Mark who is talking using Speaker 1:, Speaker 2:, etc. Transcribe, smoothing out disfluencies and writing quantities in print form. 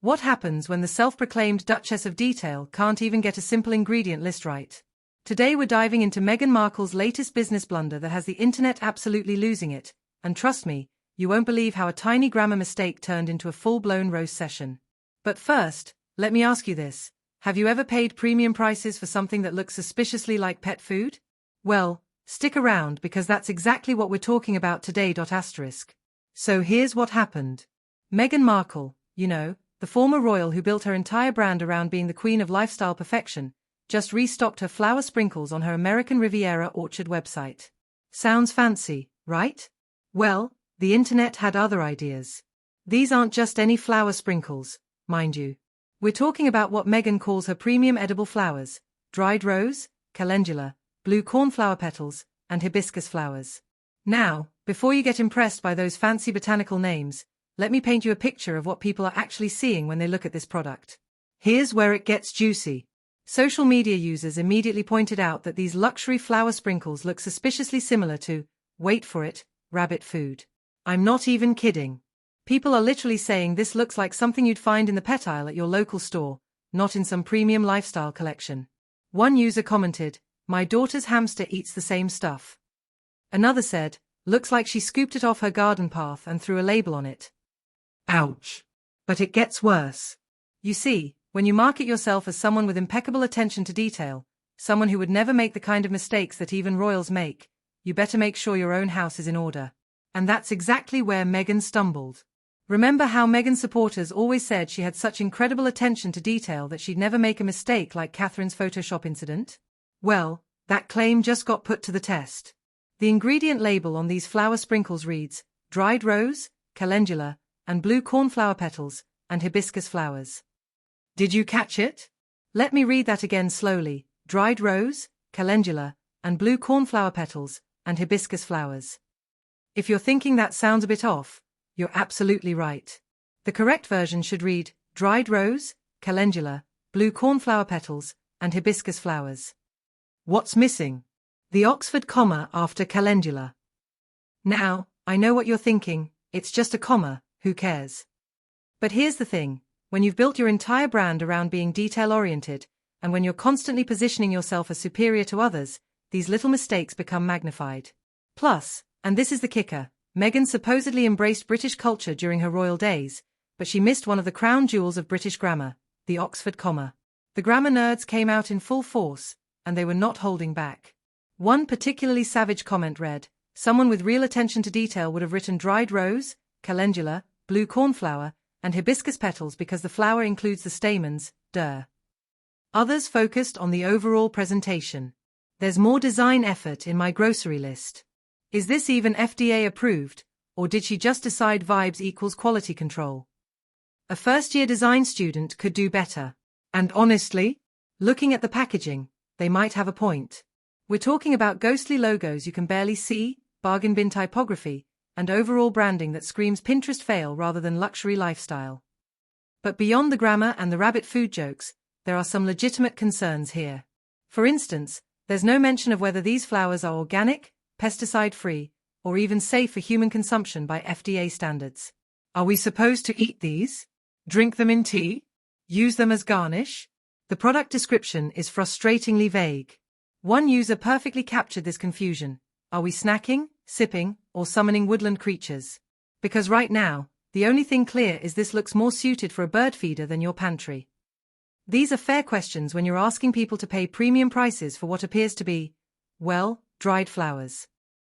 Speaker 1: What happens when the self-proclaimed Duchess of Detail can't even get a simple ingredient list right? Today we're diving into Meghan Markle's latest business blunder that has the internet absolutely losing it, and trust me, you won't believe how a tiny grammar mistake turned into a full-blown roast session. But first, let me ask you this. Have you ever paid premium prices for something that looks suspiciously like pet food? Well, stick around because that's exactly what we're talking about today. So here's what happened. Meghan Markle, the former royal who built her entire brand around being the queen of lifestyle perfection, just restocked her flower sprinkles on her American Riviera orchard website. Sounds fancy, right? Well, the internet had other ideas. These aren't just any flower sprinkles, mind you. We're talking about what Meghan calls her premium edible flowers: dried rose, calendula, blue cornflower petals, and hibiscus flowers. Now, before you get impressed by those fancy botanical names, let me paint you a picture of what people are actually seeing when they look at this product. Here's where it gets juicy. Social media users immediately pointed out that these luxury flower sprinkles look suspiciously similar to, wait for it, rabbit food. I'm not even kidding. People are literally saying this looks like something you'd find in the pet aisle at your local store, not in some premium lifestyle collection. One user commented, "My daughter's hamster eats the same stuff." Another said, "Looks like she scooped it off her garden path and threw a label on it." Ouch. But it gets worse. You see, when you market yourself as someone with impeccable attention to detail, someone who would never make the kind of mistakes that even royals make, you better make sure your own house is in order. And that's exactly where Meghan stumbled. Remember how Meghan's supporters always said she had such incredible attention to detail that she'd never make a mistake like Catherine's Photoshop incident? Well, that claim just got put to the test. The ingredient label on these flower sprinkles reads, dried rose, calendula, and blue cornflower petals, and hibiscus flowers. Did you catch it? Let me read that again slowly: dried rose, calendula, and blue cornflower petals, and hibiscus flowers. If you're thinking that sounds a bit off, you're absolutely right. The correct version should read, dried rose, calendula, blue cornflower petals, and hibiscus flowers. What's missing? The Oxford comma after calendula. Now, I know what you're thinking, it's just a comma, who cares? But here's the thing, when you've built your entire brand around being detail-oriented, and when you're constantly positioning yourself as superior to others, these little mistakes become magnified. Plus, and this is the kicker, Meghan supposedly embraced British culture during her royal days, but she missed one of the crown jewels of British grammar, the Oxford comma. The grammar nerds came out in full force, and they were not holding back. One particularly savage comment read, "Someone with real attention to detail would have written dried rose, calendula, blue cornflower, and hibiscus petals because the flower includes the stamens, duh." Others focused on the overall presentation. "There's more design effort in my grocery list. Is this even FDA approved, or did she just decide vibes equals quality control?" A first-year design student could do better. And honestly, looking at the packaging, they might have a point. We're talking about ghostly logos you can barely see, bargain bin typography, and overall branding that screams Pinterest fail rather than luxury lifestyle. But beyond the grammar and the rabbit food jokes, there are some legitimate concerns here. For instance, there's no mention of whether these flowers are organic, pesticide-free, or even safe for human consumption by FDA standards. Are we supposed to eat these? Drink them in tea? Use them as garnish? The product description is frustratingly vague. One user perfectly captured this confusion. Are we snacking, sipping, or summoning woodland creatures? Because right now, the only thing clear is this looks more suited for a bird feeder than your pantry. These are fair questions when you're asking people to pay premium prices for what appears to be, well, dried flowers.